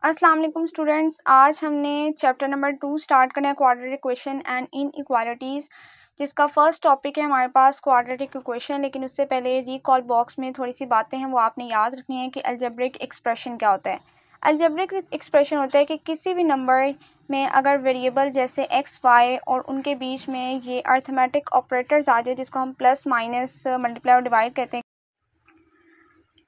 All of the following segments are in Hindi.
अस्सलाम वालेकुम स्टूडेंट्स, आज हमने चैप्टर नंबर 2 स्टार्ट करना है क्वाड्रेटिक इक्वेशन एंड इनइक्वालिटीज़, जिसका फर्स्ट टॉपिक है हमारे पास क्वाड्रेटिक इक्वेशन। लेकिन उससे पहले रिकॉल बॉक्स में थोड़ी सी बातें हैं वो आपने याद रखनी है कि अलजेब्रिक एक्सप्रेशन क्या होता है। अलजेब्रिक एक्सप्रेशन होता है कि किसी भी नंबर में अगर वेरिएबल जैसे एक्स वाई और उनके बीच में ये अर्थमेटिक ऑपरेटर्स आ जाए जिसको हम प्लस माइनस मल्टीप्लाई और डिवाइड कहते हैं,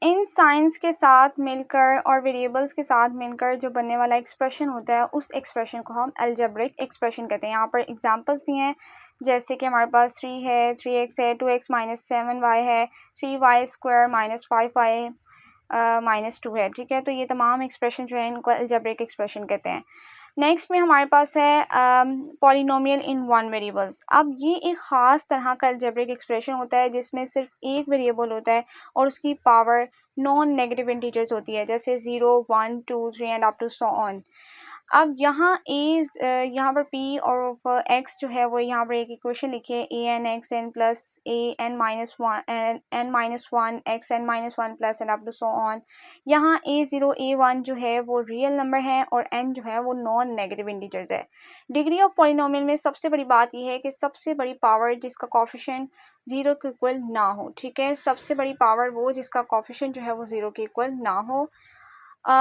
इन साइंस के साथ मिलकर और वेरिएबल्स के साथ मिलकर जो बनने वाला एक्सप्रेशन होता है उस एक्सप्रेशन को हम अलजेब्रिक एक्सप्रेशन कहते हैं। यहाँ पर एग्जांपल्स भी हैं, जैसे कि हमारे पास 3 है, 3x है, 2x माइनस 7y है, 3y square minus 5y minus 2 है। ठीक है, तो ये तमाम एक्सप्रेशन जो है इनको अलजेब्रिक एक्सप्रेशन कहते हैं। नेक्स्ट में हमारे पास है पॉलिनोमियल इन वन वेरिएबल्स। अब ये एक ख़ास तरह का अलजेब्रिक एक्सप्रेशन होता है जिसमें सिर्फ एक वेरिएबल होता है और उसकी पावर नॉन नेगेटिव इंटीजर्स होती है, जैसे 0 1 2 3 and up to so on. अब यहाँ पर p और x जो है वो यहाँ पर एक इक्वेशन लिखिए, a n x n plus a n minus one x n minus one plus and up to so on. यहाँ a0 a1 जो है वो रियल नंबर है और n जो है वो नॉन नेगेटिव इंटीजर्स है। डिग्री ऑफ पॉलिनोमियल में सबसे बड़ी बात यह है कि सबसे बड़ी पावर जिसका कोफिशिएंट 0 के इक्वल ना हो। ठीक है, सबसे बड़ी पावर वो जिसका कोफिशिएंट जो है वो 0 के इक्वल ना हो।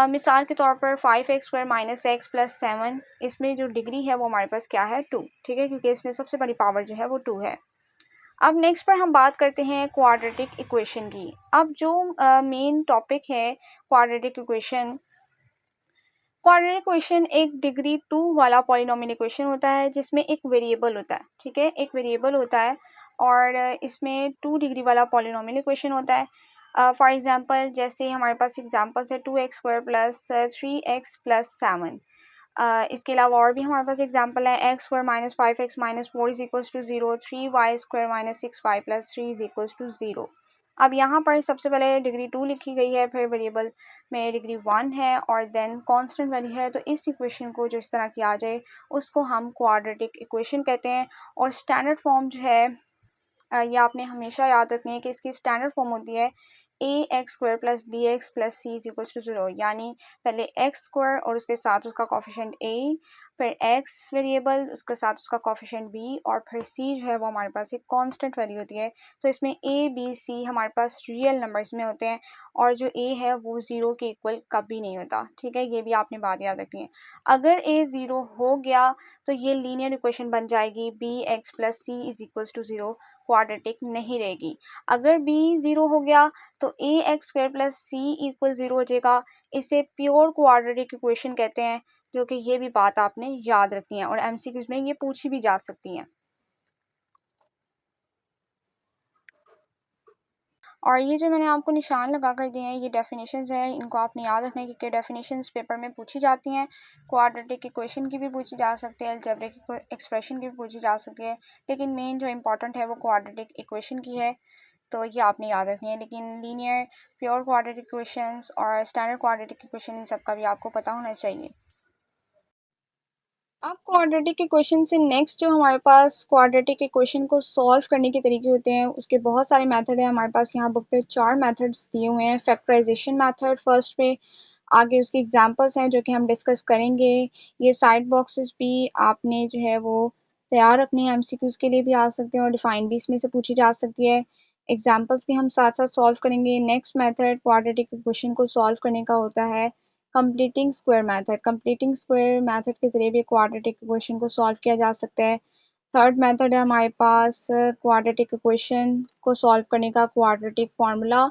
मिसाल के तौर पर 5x square minus x plus 7, इसमें जो डिग्री है वो हमारे पास क्या है 2। ठीक है, क्योंकि इसमें सबसे बड़ी पावर जो है वो 2 है। अब नेक्स्ट पर हम बात करते हैं क्वाड्रेटिक इक्वेशन की। अब जो मेन टॉपिक है क्वाड्रेटिक इक्वेशन, क्वाड्रेटिक इक्वेशन एक डिग्री 2 वाला पॉलिनोमियल इक्वेशन होता है जिसमें एक वेरिएबल होता है। ठीक है, एक वेरिएबल होता है और इसमें 2 डिग्री वाला पॉलिनोमियल इक्वेशन होता है। फॉर एग्जांपल, जैसे हमारे पास एग्जांपल्स है 2x square plus 3x plus 7। इसके अलावा और भी हमारे पास एग्जांपल है x square minus 5x minus 4 is equals to 0, 3y square minus 6y plus 3 is equals to 0। अब यहाँ पर सबसे पहले डिग्री 2 लिखी गई है, फिर वेरिएबल में डिग्री 1 है और देन कांस्टेंट वैल्यू है। तो इस इक्वेशन को जो इस तरह किया जाए उसको हम क्वाड्रेटिक इक्वेशन कहते हैं। और स्टैंडर्ड फॉर्म जो है ये आपने हमेशा याद रखनी है कि इसकी स्टैंडर्ड फॉर्म होती है x square plus B x plus C is equal to 0। यानी पहले एक्स स्क्वायर और उसके साथ उसका कोफिशिएंट a, फिर एक्स वेरिएबल उसके साथ उसका कोफिशिएंट b और फिर c जो है वो हमारे पास एक कांस्टेंट वैल्यू होती है। तो इसमें a b c हमारे पास रियल नंबर्स में होते हैं और जो a है वो 0 के इक्वल कभी नहीं होता। ठीक है, ये भी आपने बात याद रखनी है। अगर a 0 हो गया तो ये लीनियर इक्वेशन बन जाएगी B x plus C is equal to 0, quadratic नहीं रहेगी। अगर b 0 हो गया तो A x square plus C equal 0 हो जाएगा। इसे प्योर क्वाड्रेटिक इक्वेशन कहते हैं, जो कि ये भी बात आपने याद रखनी है और एमसीक्यूज में ये पूछी भी जा सकती हैं। और ये जो मैंने आपको निशान लगा कर दिए हैं ये डेफिनेशंस हैं, इनको आपने याद रखना है क्योंकि डेफिनेशंस पेपर में पूछी जाती हैं। क्वाड्रेटिक इक्वेशन की भी पूछी जा सकती है, अलजेब्रिक एक्सप्रेशन की भी पूछी जा सकती है, लेकिन मेन जो इंपॉर्टेंट है वो क्वाड्रेटिक इक्वेशन की है। तो ये आपने याद रखनी है। लेकिन लीनियर, प्योर क्वाड्रेटिक इक्वेशंस और स्टैंडर्ड क्वाड्रेटिक इक्वेशन इन सब का भी आपको पता होना चाहिए। अब क्वाड्रेटिक इक्वेशन से नेक्स्ट जो हमारे पास क्वाड्रेटिक इक्वेशन को सॉल्व करने के तरीके होते हैं उसके बहुत सारे मेथड हैं हमारे पास। यहाँ बुक पे 4 मेथड्स दिए हुए हैं। फैक्टराइजेशन मेथड फर्स्ट पे, आगे उसके एग्जांपल्स हैं जो कि हम डिस्कस करेंगे। ये साइड बॉक्सेस भी आपने जो है वो तैयार रखने हैं, एमसीक्यूज के लिए भी आ सकते हैं और डिफाइन भी इसमें से पूछी जा सकती है। एग्जांपल्स भी हम साथ साथ सॉल्व करेंगे। नेक्स्ट मेथड क्वाड्रेटिक इक्वेशन को सॉल्व करने का होता है completing square method. Completing square method के जरिए भी क्वाड्रेटिक इक्वेशन को सॉल्व किया जा सकता है। थर्ड मेथड है हमारे पास क्वाड्रेटिक इक्वेशन को सॉल्व करने का क्वाड्रेटिक फार्मूला,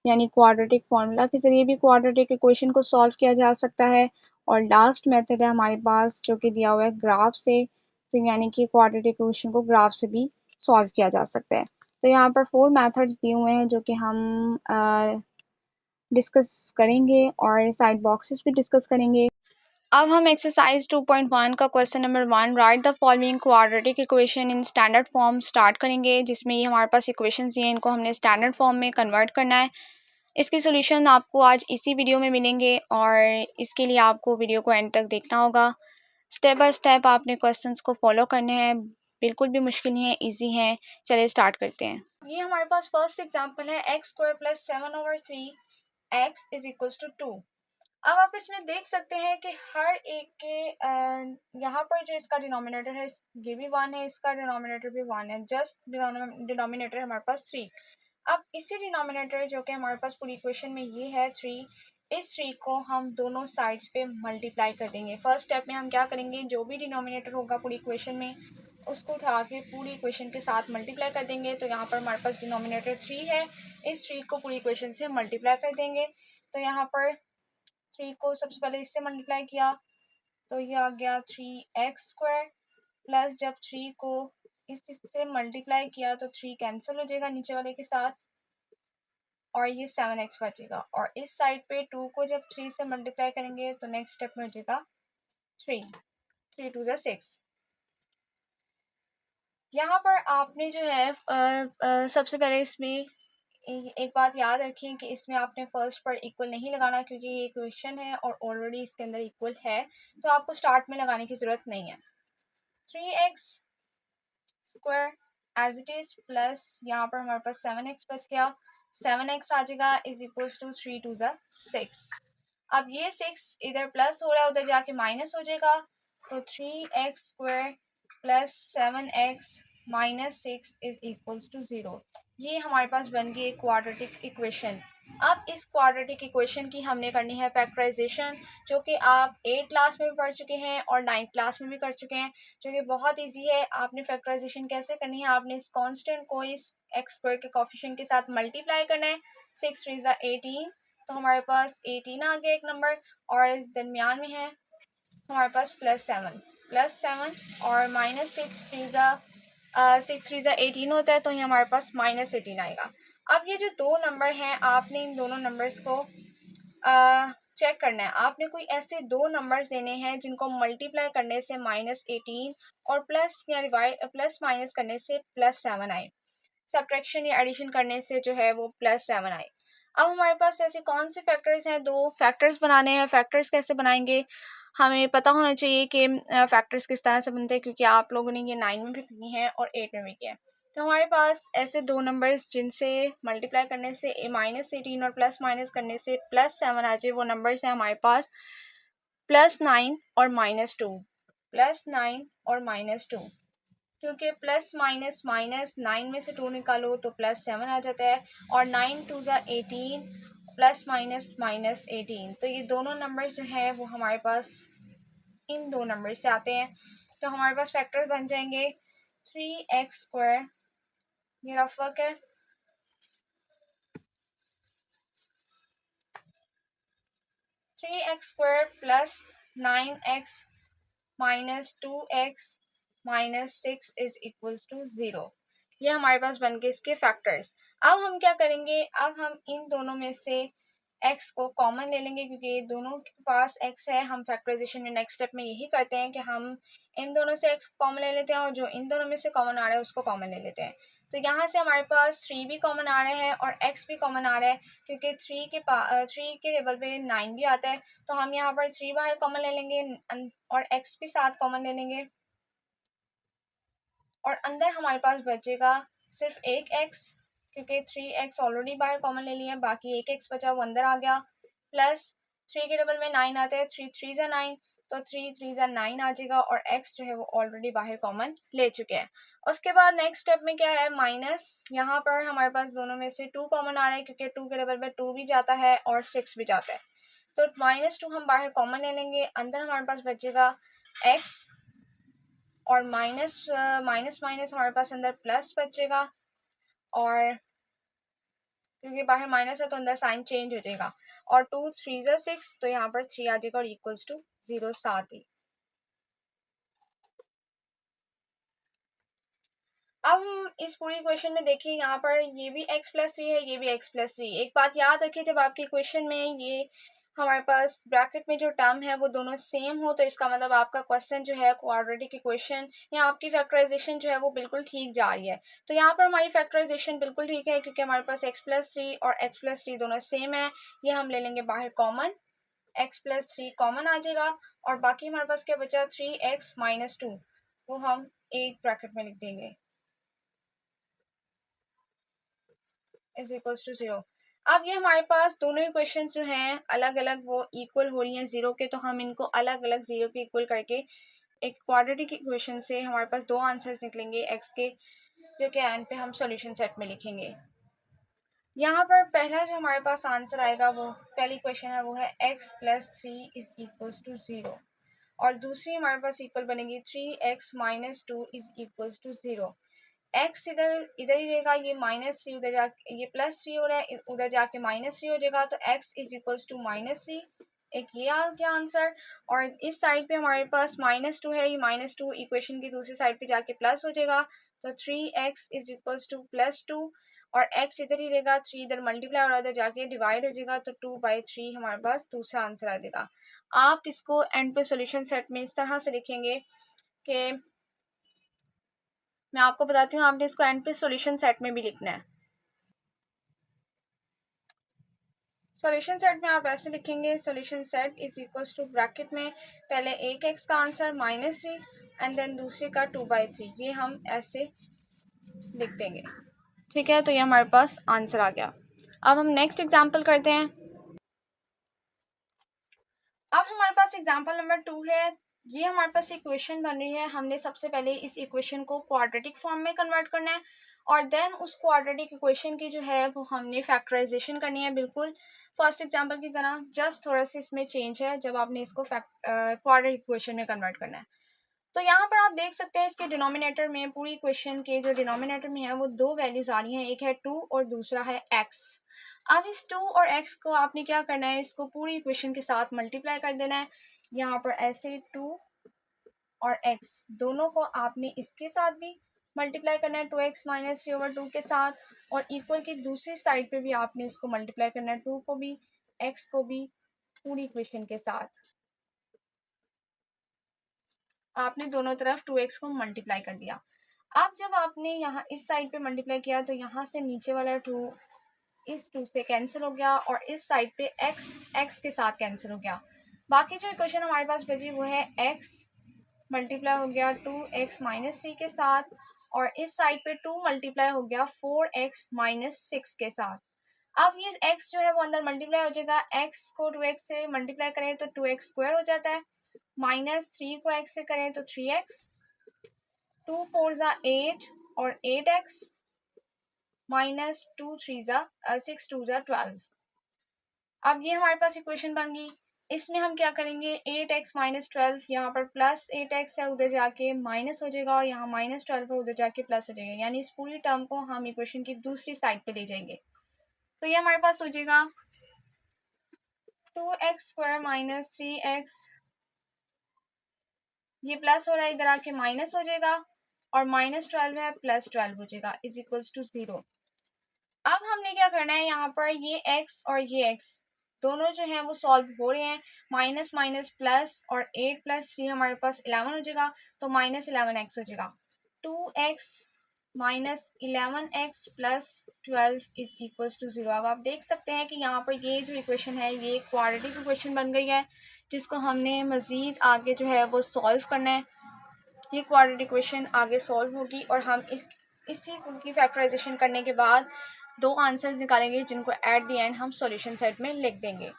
यानी क्वाड्रेटिक फार्मूला के जरिए भी क्वाड्रेटिक इक्वेशन को सॉल्व किया जा सकता है। और लास्ट मेथड है हमारे पास जो कि दिया हुआ है ग्राफ से, तो यानी कि क्वाड्रेटिक इक्वेशन को ग्राफ से भी सॉल्व किया जा सकता है। तो यहाँ पर 4 मेथड्स दिए हुए हैं जो कि हम डिस्कस करेंगे और साइड बॉक्सेस भी डिस्कस करेंगे। अब हम एक्सरसाइज 2.1 का question number 1, right the following quadratic equation in standard form start करेंगे, जिसमें ये हमारे पास इक्वेशंस दिए हैं, इनको हमने स्टैंडर्ड फॉर्म में कन्वर्ट करना है। इसके सॉल्यूशन आपको आज इसी वीडियो में मिलेंगे और इसके लिए आपको वीडियो को एंड तक देखना होगा। स्टेप बाय स्टेप आपने क्वेश्चंस को फॉलो करने हैं, बिल्कुल भी मुश्किल नहीं है, ईजी है। चलिए स्टार्ट करते हैं। ये हमारे पास फर्स्ट एग्जाम्पल है x square plus 7/3 x is equals to 2। अब आप इसमें देख सकते हैं कि हर एक के यहाँ पर जो इसका डिनोमिनेटर है ये भी 1 है, इसका डिनोमिनेटर भी 1 है, जस्ट डिनोमिनेटर हमारे पास 3। अब इसी डिनोमिनेटर जो कि हमारे पास पूरी इक्वेशन में ये है 3, इस 3 को हम दोनों साइड्स पे मल्टीप्लाई कर देंगे। फर्स्ट स्टेप में हम क्या करेंगे, जो भी डिनोमिनेटर होगा पूरी इक्वेशन में उसको उठा के पूरी इक्वेशन के साथ मल्टीप्लाई कर देंगे। तो यहाँ पर हमारे पास डिनोमिनेटर 3 है, इस 3 को पूरी इक्वेशन से मल्टीप्लाई कर देंगे। तो यहाँ पर 3 को सबसे पहले इससे मल्टीप्लाई किया तो ये आ गया 3x² प्लस जब 3 को इससे मल्टीप्लाई किया तो 3 कैंसिल हो जाएगा नीचे वाले के साथ और ये 7x बचेगा। और इस साइड पे 2 को जब 3 से मल्टीप्लाई करेंगे तो नेक्स्ट स्टेप में हो जाएगा 3, 3 2 ज़ा 6। यहाँ पर आपने जो है सबसे पहले इसमें एक बात याद रखें कि इसमें आपने फर्स्ट पर इक्वल नहीं लगाना क्योंकि ये इक्वेशन है और ऑलरेडी इसके अंदर इक्वल है, तो आपको स्टार्ट में लगाने की ज़रूरत नहीं है। 3x² as it is plus यहाँ पर हमारे पास 7x बच गया, 7x आ जाएगा इज इक्वल्स टू 3 2 ज़ा 6। अब ये 6 इधर प्लस हो रहा है उधर जाके माइनस हो जाएगा, तो 3x² plus 7x minus 6 is equals to 0। ये हमारे पास बन गई एक क्वाड्रेटिक इक्वेशन। अब इस क्वाड्रेटिक इक्वेशन की हमने करनी है फैक्टराइजेशन, जो कि आप 8th क्लास में भी पढ़ चुके हैं और 9th क्लास में भी कर चुके हैं, जो कि बहुत इजी है। आपने फैक्टराइजेशन कैसे करनी है, आपने इस कांस्टेंट को इस x² के कोफिशिएंट के साथ मल्टीप्लाई करना है। 6 3 ज़ा 18, तो हमारे पास 18 आ गया एक नंबर और दरमियान में है हमारे पास +7 और -6 3 ज़ा 18 होता है, तो ये हमारे पास -18 आएगा। अब ये जो दो नंबर हैं आपने इन दोनों नंबर्स को चेक करना है। आपने कोई ऐसे दो नंबर्स देने हैं जिनको मल्टीप्लाई करने से -18 और प्लस या प्लस माइनस करने से +7 आए, सब्ट्रैक्शन या एडिशन करने से जो है वो +7 आए। अब हमारे पास ऐसे कौन से फैक्टर्स हैं, दो फैक्टर्स बनाने हैं। फैक्टर्स कैसे बनाएंगे, हमें पता होना चाहिए कि फैक्टर्स किस तरह से बनते हैं, क्योंकि आप लोगों ने ये 9 में भी की हैं और 8 में भी किया है। तो हमारे पास ऐसे दो नंबर्स जिनसे मल्टीप्लाई करने से -18 और प्लस माइनस करने से +7 आ जाए, वो नंबर्स हैं हमारे पास +9 और -2, +9 और -2। क्योंकि प्लस माइनस माइनस 9 में से 2 निकालो तो +7 आ जाता है और 9 2 ज़ा 18 प्लस माइनस -18, तो ये दोनों नंबर जो है वो हमारे पास इन दो नंबर से आते हैं। तो हमारे पास फैक्टर बन जाएंगे 3x², ये रफ वर्क है, 3x² plus 9x minus 2x minus 6 is equals to 0। ये हमारे पास बन गए इसके फैक्टर्स। अब हम क्या करेंगे, अब हम इन दोनों में से x को कॉमन ले लेंगे क्योंकि ये दोनों के पास x है। हम फैक्टराइजेशन में नेक्स्ट स्टेप में यही करते हैं कि हम इन दोनों से x कॉमन ले लेते हैं और जो इन दोनों में से कॉमन आ रहा है उसको कॉमन ले लेते हैं। तो यहाँ से हमारे पास 3 भी कॉमन आ रहा है और x भी कॉमन आ रहा है, क्योंकि 3 के टेबल पे 9 भी आता है। तो हम यहाँ पर 3 बाहर कॉमन ले लेंगे और x भी साथ कॉमन ले लेंगे और अंदर हमारे पास बचेगा सिर्फ एक x, क्योंकि 3x ऑलरेडी बाहर कॉमन ले लिया, बाकी एक x बचा वो अंदर आ गया। प्लस 3 के डबल में 9 आता है, 3 3 ज़ा 9, तो 3 3 ज़ा 9 आ जाएगा और x जो है वो ऑलरेडी बाहर कॉमन ले चुके हैं। उसके बाद नेक्स्ट स्टेप में क्या है, माइनस, यहाँ पर हमारे पास दोनों में से 2 कॉमन आ रहा है क्योंकि 2 के डबल में 2 भी जाता है और 6 भी जाता है। तो -2 हम बाहर कॉमन ले लेंगे, अंदर हमारे पास बचेगा x और माइनस माइनस माइनस हमारे पास अंदर प्लस बचेगा और क्योंकि बाहर माइनस है तो अंदर साइन चेंज हो जाएगा और 2 3 ज़ा 6, तो यहाँ पर 3 आ जाएगा और इक्वल्स टू 0 साथ ही। अब हम इस पूरी इक्वेशन में देखिए, यहाँ पर ये भी x+3 है, ये भी x+3। एक बात याद रखिए, जब आपकी इक्वेशन में ये हमारे पास ब्रैकेट में जो टर्म है वो दोनों सेम हो तो इसका मतलब आपका क्वेश्चन जो है क्वाड्रेटिक इक्वेशन या आपकी फैक्टराइजेशन जो है वो बिल्कुल ठीक जा रही है। तो यहाँ पर हमारी फैक्टराइजेशन बिल्कुल ठीक है क्योंकि हमारे पास x+3 और x+3 दोनों सेम है। ये हम ले लेंगे बाहर कॉमन, x+3 कॉमन आ जाएगा और बाकी हमारे पास क्या बचा 3x माइनस 2, वो हम एक ब्रैकेट में लिख देंगे इज इक्वल्स टू 0। अब ये हमारे पास दोनों इक्वेशन जो हैं अलग अलग वो इक्वल हो रही हैं ज़ीरो के, तो हम इनको अलग अलग ज़ीरो के इक्वल करके एक क्वाड्रेटिक इक्वेशन से हमारे पास दो आंसर्स निकलेंगे एक्स के, जो कि एंड पे हम सॉल्यूशन सेट में लिखेंगे। यहाँ पर पहला जो हमारे पास आंसर आएगा, वो पहली क्वेश्चन है, वो है x plus 3 is equals to 0, और दूसरी हमारे पास इक्वल बनेगी 3x minus 2 is equals to 0। x इधर इधर ही रहेगा, ये -3 उधर जाके ये +3 हो रहा है, उधर जाके -3 हो जाएगा, तो x इज इक्वल्स टू -3। एक ये आ गया आंसर। और इस साइड पे हमारे पास -2 है, ये -2 इक्वेशन की दूसरी साइड पे जाके प्लस हो जाएगा, तो 3x इज इक्वल्स टू +2, और x इधर ही रहेगा, 3 इधर मल्टीप्लाई और इधर जाके डिवाइड हो जाएगा, तो 2/3 हमारे पास दूसरा आंसर आ जाएगा। आप इसको एंड पे सॉल्यूशन सेट में इस तरह से लिखेंगे कि मैं आपको बताती हूँ, आपने इसको एंड पे सॉल्यूशन सेट में भी लिखना है। सॉल्यूशन सेट में आप ऐसे लिखेंगे, solution set is equals to bracket में पहले एक एक्स का आंसर -3 एंड देन दूसरे का 2/3, ये हम ऐसे लिख देंगे। ठीक है, तो ये हमारे पास आंसर आ गया। अब हम नेक्स्ट एग्जाम्पल करते हैं। अब हमारे पास एग्जाम्पल नंबर 2 है। ये हमारे पास इक्वेशन बन रही है, हमने सबसे पहले इस इक्वेशन को क्वाड्रेटिक फॉर्म में कन्वर्ट करना है, और देन उस क्वाड्रेटिक इक्वेशन की जो है वो हमने फैक्टराइजेशन करनी है, बिल्कुल फर्स्ट एग्जाम्पल की तरह, जस्ट थोड़ा सा इसमें चेंज है जब आपने इसको क्वाड्रेटिक इक्वेशन में कन्वर्ट करना है। तो यहाँ पर आप देख सकते हैं इसके डिनोमिनेटर में, पूरी इक्वेशन के जो डिनोमिनेटर में है वो दो वैल्यूज आ रही हैं, एक है 2 और दूसरा है x। अब इस 2 और x को आपने क्या करना है, इसको पूरी इक्वेशन के साथ मल्टीप्लाई कर देना है। यहाँ पर ऐसे 2 और x दोनों को आपने इसके साथ भी मल्टीप्लाई करना है, 2x माइनस 3/2 के साथ, और इक्वल की दूसरी साइड पे भी आपने इसको मल्टीप्लाई करना है, 2 को भी x को भी पूरी इक्वेशन के साथ। आपने दोनों तरफ 2x को मल्टीप्लाई कर दिया। अब जब आपने यहाँ इस साइड पे मल्टीप्लाई किया, तो यहाँ से नीचे वाला 2 इस 2 से कैंसिल हो गया, और इस साइड पे x के साथ कैंसिल हो गया। बाकी जो इक्वेशन हमारे पास बची वो है x मल्टीप्लाई हो गया 2x माइनस 3 के साथ, और इस साइड पे 2 मल्टीप्लाई हो गया 4x माइनस 6 के साथ। अब ये x जो है वो अंदर मल्टीप्लाई हो जाएगा, x को 2x से मल्टीप्लाई करें तो 2x स्क्वायर हो जाता है, -3 को x से करें तो 3x, 2 4 ज़ा 8 और 8x, -2 3 ज़ा 6 2 ज़ा 12। अब ये हमारे पास इक्वेशन बन गई। इसमें हम क्या करेंगे, 8x माइनस 12, यहाँ पर प्लस 8x है, उधर जाके माइनस हो जाएगा, और यहाँ -12 है, उधर जाके प्लस हो जाएगा, यानी इस पूरी टर्म को हम इक्वेशन की दूसरी साइड पे ले जाएंगे। तो ये हमारे पास हो जाएगा 2x स्क्वायर माइनस 3x, ये प्लस हो रहा है, इधर आके माइनस हो जाएगा, और -12 है +12 हो जाएगा, इज इक्वल्स टू 0। अब हमने क्या करना है, यहाँ पर ये x और ये x दोनों जो हैं वो सॉल्व हो रहे हैं, माइनस माइनस प्लस, और 8 + 3 हमारे पास 11 हो जाएगा, तो -11x हो जाएगा। 2x minus 11x plus 12 is equals to 0। अब आप देख सकते हैं कि यहाँ पर ये जो इक्वेशन है ये क्वाड्रेटिक इक्वेशन बन गई है, जिसको हमने मज़ीद आगे जो है वो सॉल्व करना है। ये क्वाड्रेटिक इक्वेशन आगे सॉल्व होगी, और हम इसी की फैक्टराइजेशन करने के बाद दो आंसर्स निकालेंगे, जिनको एट द एंड हम सॉल्यूशन सेट में लिख देंगे।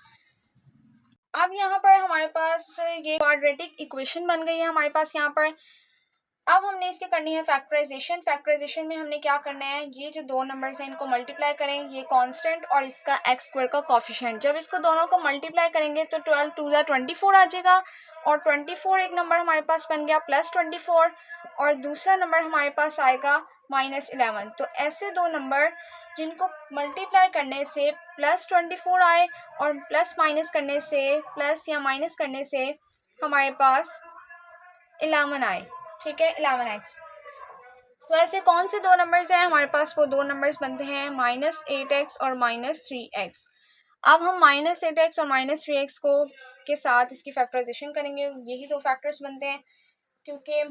अब यहाँ पर हमारे पास ये क्वाड्रेटिक इक्वेशन बन गई है हमारे पास यहाँ पर। अब हमने इसकी करनी है फैक्टराइजेशन। फैक्टराइजेशन में हमने क्या करना है, ये जो दो नंबर्स हैं इनको मल्टीप्लाई करें, ये कांस्टेंट और इसका एक्स स्क्वायर का कोफिशिएंट। जब इसको दोनों को मल्टीप्लाई करेंगे तो 12 2 ज़ा 24 आ जाएगा, और 24 एक नंबर हमारे पास बन गया +24, और दूसरा नंबर हमारे पास आएगा -11। तो ऐसे दो नंबर जिनको मल्टीप्लाई करने से +24 आए, और प्लस माइनस करने से, प्लस या माइनस करने से हमारे पास 11 आए। ठीक है, 11x। तो ऐसे कौन से दो नंबर्स हैं हमारे पास, वो दो नंबर्स बनते हैं -8x और -3x। अब हम -8x और -3x को के साथ इसकी फैक्टराइजेशन करेंगे, यही दो फैक्टर्स बनते हैं, क्योंकि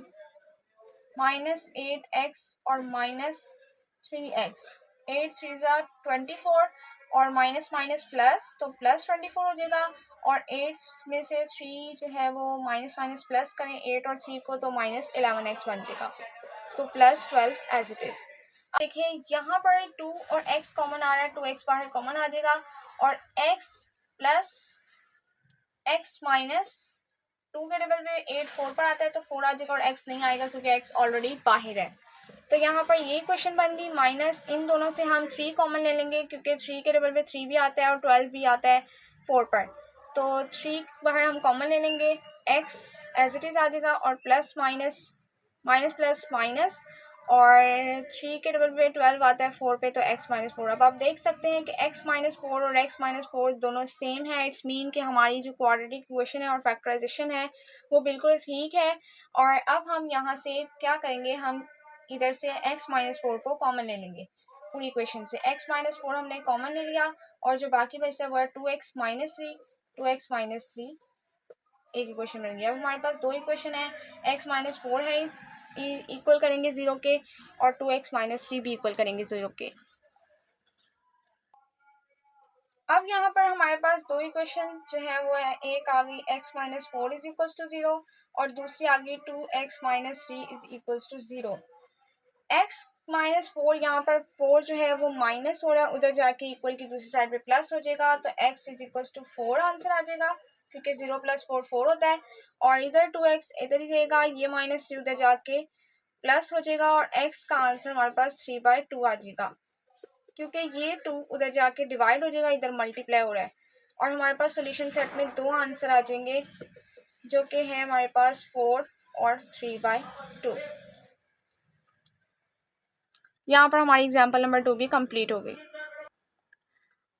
-8x और -3x, 8 3 ज़ा 24, और माइनस माइनस प्लस, तो +24 हो जाएगा, और 8 में से 3 जो है वो माइनस माइनस प्लस करें 8 और 3 को, तो -11x बन जाएगा, तो +12 एज इट इज़। देखिए यहाँ पर 2 और x कॉमन आ रहा है, 2x बाहर कॉमन आ जाएगा और x प्लस x माइनस 2 के टेबल पे 8 4 पर आता है तो 4 आ जाएगा और x नहीं आएगा क्योंकि x ऑलरेडी बाहर है। तो यहाँ पर ये क्वेश्चन बन गई। माइनस इन दोनों से हम 3 कॉमन ले लेंगे क्योंकि 3 के टेबल पे 3 भी आता है और 12 भी आता है 4 पर, तो 3 बाहर हम कॉमन ले लेंगे, x एज इट इज़ आ जाएगा और plus minus minus plus minus और 3 के टेबल पे 12 आता है 4 पे, तो x माइनस 4। अब आप देख सकते हैं कि x माइनस 4 और x माइनस 4 दोनों सेम है। इट्स मीन कि हमारी जो क्वाड्रेटिक इक्वेशन है और फैक्टराइजेशन है वो बिल्कुल ठीक है। और अब हम यहाँ से क्या करेंगे, हम इधर से x माइनस 4 को कॉमन ले लेंगे पूरी इक्वेशन से। x माइनस 4 हमने कॉमन ले लिया और जो बाकी बचता है वो है 2x माइनस 3, 2x माइनस 3 एक इक्वेशन बन गया। अब हमारे पास दो इक्वेशन है, x माइनस 4 है इक्वल करेंगे 0 के और 2x माइनस 3 भी इक्वल करेंगे 0 के। अब यहाँ पर हमारे पास दो इक्वेशन जो है वो है, एक आ गई x minus 4 is equals to 0 और दूसरी आ गई 2x minus 3 is equals to 0। x minus 4 यहाँ पर 4 जो है वो माइनस हो रहा है, उधर जाके इक्वल की दूसरी साइड पे प्लस हो जाएगा तो x is equals to 4 answer आ जाएगा क्योंकि 0 प्लस 4 4 होता है। और इधर 2x इधर ही रहेगा, ये माइनस 3 उधर जाके प्लस हो जाएगा और x का आंसर हमारे पास 3/2 आ जाएगा क्योंकि ये 2 उधर जाके डिवाइड हो जाएगा, इधर मल्टीप्लाई हो रहा है और हमारे पास सोल्यूशन सेट में दो आंसर आ जाएंगे जो कि है हमारे पास 4 और 3/2। यहाँ पर हमारी एग्जाम्पल नंबर 2 भी कंप्लीट हो गई।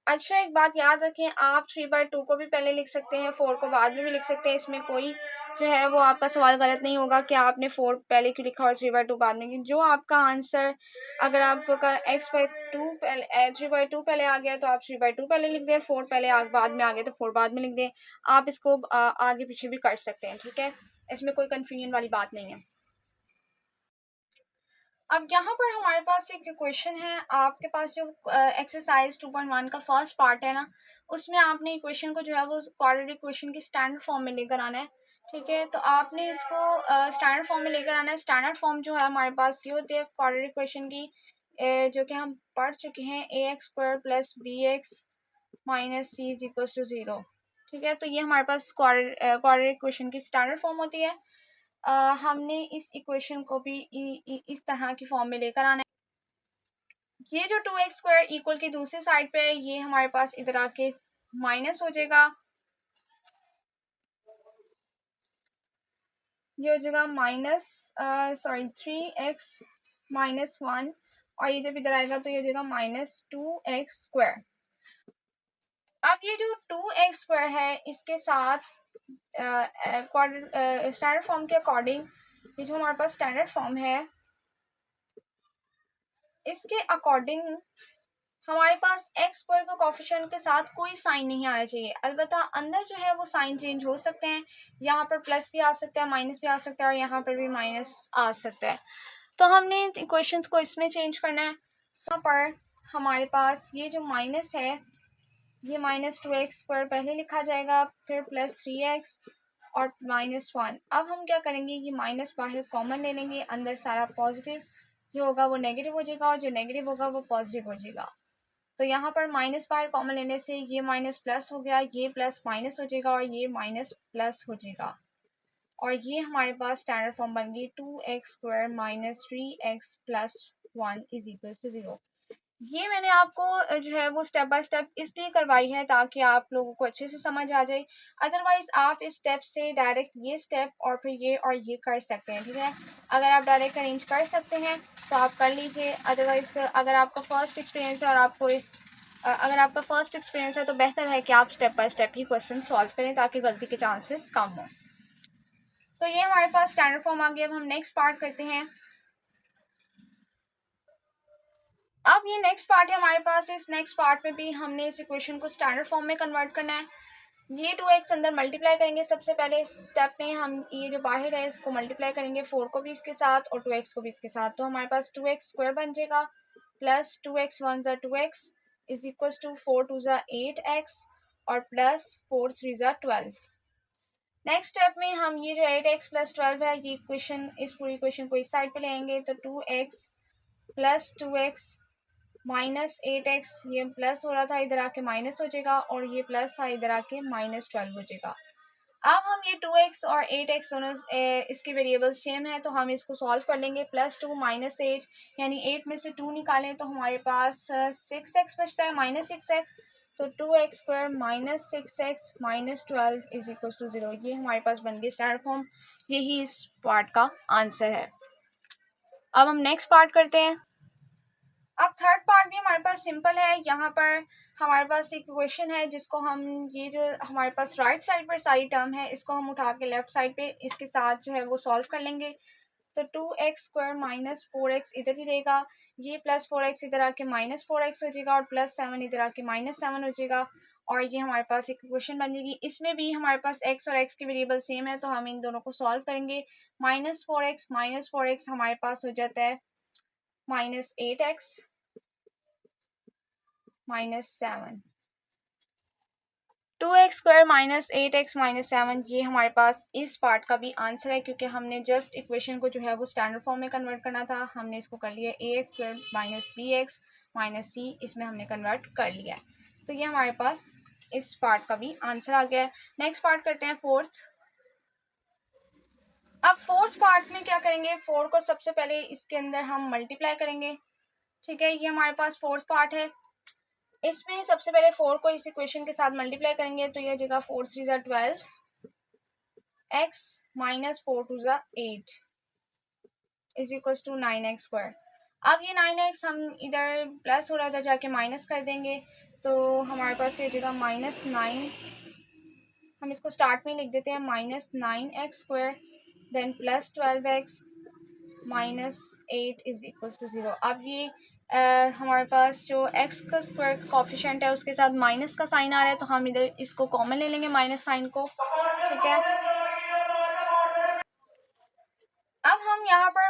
अच्छा एक बात याद रखें, आप 3/2 को भी पहले लिख सकते हैं, 4 को बाद में भी लिख सकते हैं। इसमें कोई जो है वो आपका सवाल गलत नहीं होगा कि आपने 4 पहले क्यों लिखा और 3/2 बाद में। जो आपका आंसर अगर आपका x/2 पहले 3/2 पहले आ गया तो आप 3/2 पहले लिख दें, 4 पहले बाद में आ गया तो 4 बाद में लिख दें। आप इसको आगे पीछे भी कर सकते हैं, ठीक है, इसमें कोई कन्फ्यूजन वाली बात नहीं है। अब यहाँ पर हमारे पास एक जो क्वेश्चन है, आपके पास जो एक्सरसाइज 2.1 का फर्स्ट पार्ट है ना, उसमें आपने इक्वेशन को जो है वो क्वाड्रेटिक इक्वेशन की स्टैंडर्ड फॉर्म में लेकर आना है, ठीक है। तो आपने इसको स्टैंडर्ड फॉर्म में लेकर आना है। स्टैंडर्ड फॉर्म जो है हमारे पास ये होती है क्वाड्रेटिक इक्वेशन की, जो कि हम पढ़ चुके हैं, ax² plus bx minus C is equal to 0, ठीक है। तो ये हमारे पास क्वाड्रेटिक इक्वेशन की स्टैंडर्ड फॉर्म होती है। हमने इस इक्वेशन को भी इस तरह की फॉर्म में लेकर आना है। ये जो 2x² इक्वल की दूसरी साइड पे है, ये हमारे पास इधर आके माइनस हो जाएगा, ये हो जाएगा माइनस 3x माइनस 1 और ये जब इधर आएगा तो ये हो जाएगा -2x²। अब ये जो 2x² है इसके साथ स्टैंडर्ड फॉर्म के अकॉर्डिंग, ये जो हमारे पास स्टैंडर्ड फॉर्म है इसके अकॉर्डिंग हमारे पास x² के कोफिशिएंट के साथ कोई साइन नहीं आना चाहिए। अलबत्ता अंदर जो है वो साइन चेंज हो सकते हैं, यहाँ पर प्लस भी आ सकता है, माइनस भी आ सकता है और यहाँ पर भी माइनस आ सकता है। तो हमने इक्वेशंस को इसमें चेंज करना है। यहाँ पर हमारे पास ये जो माइनस है ये -2x² पहले लिखा जाएगा, फिर +3x और -1। अब हम क्या करेंगे, ये माइनस बाहर कॉमन ले लेंगे, अंदर सारा पॉजिटिव जो होगा वो नेगेटिव हो जाएगा और जो नेगेटिव होगा वो पॉजिटिव हो जाएगा। तो यहाँ पर माइनस बाहर कॉमन लेने से ये माइनस प्लस हो गया, ये प्लस माइनस हो जाएगा और ये माइनस प्लस हो जाएगा और ये हमारे पास स्टैंडर्ड फॉर्म बन गई 2x² minus 3x plus 1 is equal to 0। ये मैंने आपको जो है वो स्टेप बाय स्टेप इसलिए करवाई है ताकि आप लोगों को अच्छे से समझ आ जाए। अदरवाइज आप इस स्टेप से डायरेक्ट ये स्टेप और फिर ये और ये कर सकते हैं, ठीक है। अगर आप डायरेक्ट अरेंज कर सकते हैं तो आप कर लीजिए, अदरवाइज अगर आपका फर्स्ट एक्सपीरियंस है और आपको अगर आपका फर्स्ट एक्सपीरियंस है तो बेहतर है कि आप step by step he question solve करें ताकि गलती के चांसेस कम हो। तो ये हमारे पास स्टैंडर्ड फॉर्म आ गया। अब हम नेक्स्ट पार्ट करते हैं। अब ये नेक्स्ट पार्ट है हमारे पास, इस नेक्स्ट पार्ट में भी हमने इस इक्वेशन को स्टैंडर्ड फॉर्म में कन्वर्ट करना है। ये 2x अंदर मल्टीप्लाई करेंगे, सबसे पहले स्टेप में हम ये जो बाहर है इसको मल्टीप्लाई करेंगे 4 को भी इसके साथ और 2x को भी इसके साथ, तो हमारे पास 2x² बन जाएगा प्लस 2x 1 ज़ा 2x इज इक्वल टू 4 2 ज़ा 8x और प्लस 4 3 ज़ा 12। नेक्स्ट स्टेप में हम ये जो 8x प्लस 12 है ये इक्वेशन, इस पूरी इक्वेशन को इस साइड पे ले आएंगे तो 2x plus 2x minus 8x, ये प्लस हो रहा था इधर आके माइनस हो जाएगा, और ये प्लस था इधर आके -12 हो जाएगा। अब हम ये 2x और 8x दोनों इसके वेरिएबल सेम है, तो हम इसको सॉल्व कर लेंगे। +2 -8 यानी 8 में से 2 निकालें तो हमारे पास 6x बचता है, -6x। तो 2x² -6x -12 is equal to 0। ये हमारे पास बन गई स्टैंडर्ड फॉर्म। यही इस पार्ट का आंसर है। अब हम नेक्स्ट पार्ट करते हैं। अब थर्ड पार्ट भी हमारे पास सिंपल है। यहाँ पर हमारे पास एक इक्वेशन है जिसको हम, ये जो हमारे पास राइट साइड पर सारी टर्म है, इसको हम उठा के लेफ्ट साइड पे इसके साथ जो है वो सॉल्व कर लेंगे। तो 2x² -4x इधर ही रहेगा, ये +4x इधर आके -4x हो जाएगा, और +7 इधर आके -7 हो जाएगा, और ये हमारे पास एक इक्वेशन बन जाएगी। इसमें भी हमारे पास x और x के वेरिएबल सेम है, तो हम इन दोनों को सॉल्व करेंगे। -4x हमारे पास हो जाता है -8x -7। 2x² -8x -7 ये हमारे पास इस पार्ट का भी आंसर है, क्योंकि हमने जस्ट इक्वेशन को जो है वो स्टैंडर्ड फॉर्म में कन्वर्ट करना था। हमने इसको कर लिया ax² -bx -c, इसमें हमने कन्वर्ट कर लिया है। तो ये हमारे पास इस पार्ट का भी आंसर आ गया है। नेक्स्ट पार्ट करते हैं फोर्थ। अब फोर्थ पार्ट में क्या करेंगे, 4 को सबसे पहले इसके अंदर हम मल्टीप्लाई करेंगे। ठीक है, ये हमारे पास फोर्थ पार्ट है। इसमें सबसे पहले 4 को इस इक्वेशन के साथ मल्टीप्लाई करेंगे, तो ये जगह 4 3 ज़ा 12 x -4 2 ज़ा 8 इज इक्वल टू 9x²। अब ये 9x हम इधर प्लस हो रहा था जाके माइनस कर देंगे, तो हमारे पास ये जगह -9, हम इसको स्टार्ट में लिख देते हैं -9x² then +12x -8 is equal to 0। अब ये हमारे पास जो x का स्क्वायर कॉफिशेंट है उसके साथ माइनस का साइन आ रहा है, तो हम इधर इसको कॉमन ले लेंगे माइनस साइन को। ठीक है, अब हम यहाँ पर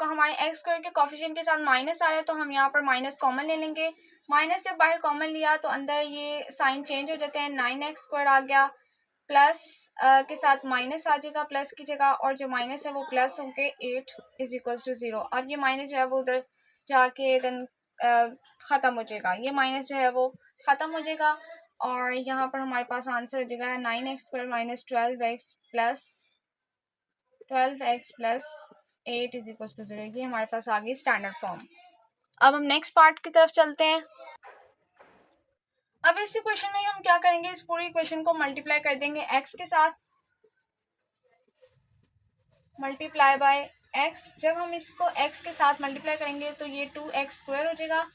हमारे x स्क्वायर के कॉफिशेंट के साथ माइनस आ रहा है, तो हम यहाँ पर माइनस कॉमन ले लेंगे। माइनस जब बाहर कॉमन लिया तो अंदर ये साइन चेंज हो जाते हैं, 9x² आ गया, प्लस के साथ माइनस आ जाएगा प्लस की जगह, और जो माइनस है वो प्लस होके 8 इज इक्वल टू 0। अब ये माइनस जो है वो उधर जाके देन ख़त्म हो जाएगा, ये माइनस जो है वो ख़त्म हो जाएगा, और यहाँ पर हमारे पास आंसर हो जाएगा 9x² -12x plus 8 is equal to 0। ये हमारे पास आ गई स्टैंडर्ड फॉर्म। अब हम नेक्स्ट पार्ट की तरफ चलते हैं। अब इस इक्वेशन में हम क्या करेंगे, इस पूरी इक्वेशन को मल्टीप्लाई कर देंगे x के साथ, मल्टीप्लाई बाय x। जब हम इसको x के साथ मल्टीप्लाई करेंगे तो ये 2x² हो जाएगा।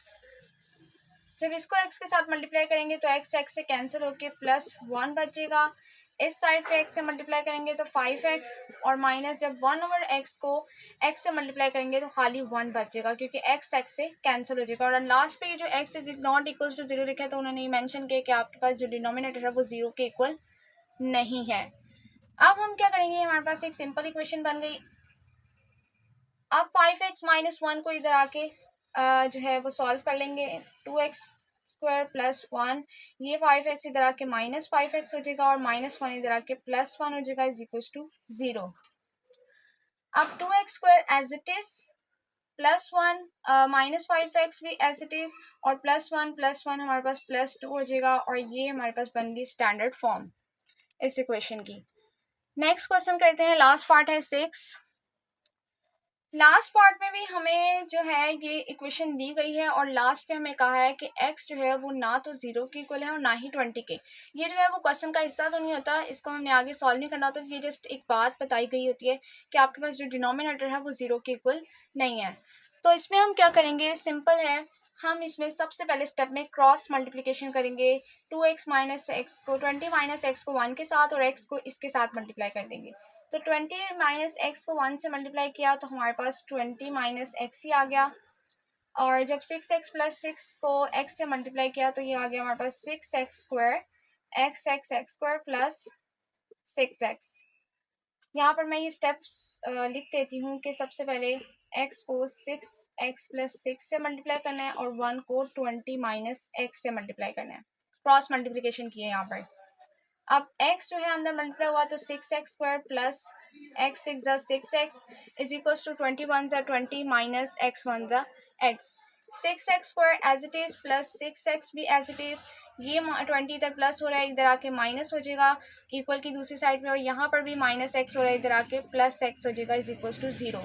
जब इसको x के साथ मल्टीप्लाई करेंगे तो x से कैंसिल होके +1 बचेगा। इस साइड पे x से मल्टीप्लाई करेंगे तो 5x, और माइनस जब 1/x को x से मल्टीप्लाई करेंगे तो खाली 1 बचेगा, क्योंकि x से कैंसिल हो जाएगा। और लास्ट पे ये जो x is not equal to 0 लिखा है, तो उन्होंने मेंशन किया कि आपके पास जो डिनोमिनेटर है वो 0 के इक्वल नहीं है। अब हम क्या करेंगे, हमारे पास एक सिंपल इक्वेशन बन गई। अब 5x -1 को इधर आके जो है वो सॉल्व कर लेंगे। 2x² +1, ये 5x इधर आके -5x हो जाएगा, और -1 इधर आके +1 हो जाएगा इज इक्वल टू 0। अब 2x² as it is, +1 -5x भी एज इट इज, और +1 हमारे पास +2 हो जाएगा, और ये हमारे पास बन गई स्टैंडर्ड फॉर्म इस इक्वेशन की। नेक्स्ट क्वेश्चन करते हैं, लास्ट पार्ट है 6। लास्ट पार्ट में भी हमें जो है ये इक्वेशन दी गई है, और लास्ट पे हमें कहा है कि x जो है वो ना तो 0 के इक्वल है और ना ही 20 के। ये जो है वो क्वेश्चन का हिस्सा तो नहीं होता, इसको हमने आगे सॉल्व नहीं करना होता। ये जस्ट एक बात बताई गई होती है कि आपके पास जो डिनोमिनेटर है वो 0 के इक्वल नहीं है। तो इसमें हम क्या करेंगे, सिंपल है, हम इसमें सबसे पहले स्टेप में क्रॉस मल्टीप्लिकेशन करेंगे। 2x -x को 20 -x को 1 के साथ, और x को इसके साथ मल्टीप्लाई कर देंगे। तो 20 -x को 1 से मल्टीप्लाई किया तो हमारे पास 20 -x ही आ गया, और जब 6x + 6 को x से मल्टीप्लाई किया तो ये आ गया हमारे पास 6x² x² प्लस 6x। यहाँ पर मैं ये स्टेप्स लिख देती हूँ कि सबसे पहले x को 6x + 6 से मल्टीप्लाई करना है, और 1 को 20 -x से मल्टीप्लाई करना है। क्रॉस मल्टीप्लिकेशन किए यहाँ पर। अब x जो है अंदर मल्टीप्लाई हुआ तो 6x² प्लस x 6 ज़ा 6x इज इक्वल टू 21 ज़ा 20 -x 1 ज़ा x, 6x² as it is plus 6x भी एज इट इज़, ये 20 इधर प्लस हो रहा है, इधर आके माइनस हो जाएगा इक्वल की दूसरी साइड में, और यहाँ पर भी माइनस एक्स हो रहा है, इधर आके प्लस एक्स हो जाएगा is equal to 0।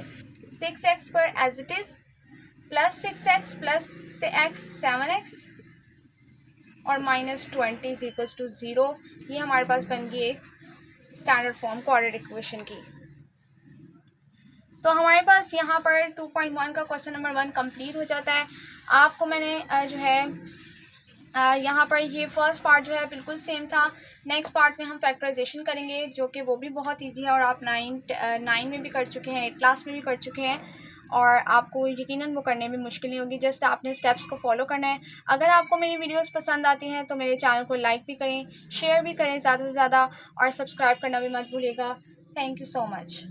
6x² as it is plus 6x plus x 7x और माइनस 20 इज इक्वल टू 0। ये हमारे पास बन गई एक स्टैंडर्ड फॉर्म क्वाड्रेटिक इक्वेशन की। तो हमारे पास यहाँ पर 2.1 का क्वेश्चन नंबर 1 कंप्लीट हो जाता है। आपको मैंने जो है यहाँ पर ये फर्स्ट पार्ट जो है बिल्कुल सेम था। नेक्स्ट पार्ट में हम फैक्टराइजेशन करेंगे जो कि वो भी बहुत इजी है और आप 9 में भी कर चुके हैं, 8 क्लास में भी कर चुके हैं और आपको यकीनन वो करने में मुश्किल नहीं होगी। जस्ट आपने स्टेप्स को फॉलो करना है। अगर आपको मेरी वीडियोस पसंद आती हैं तो मेरे चैनल को लाइक भी करें, शेयर भी करें ज़्यादा से ज़्यादा और सब्सक्राइब करना भी मत भूलिएगा। Thank you so much.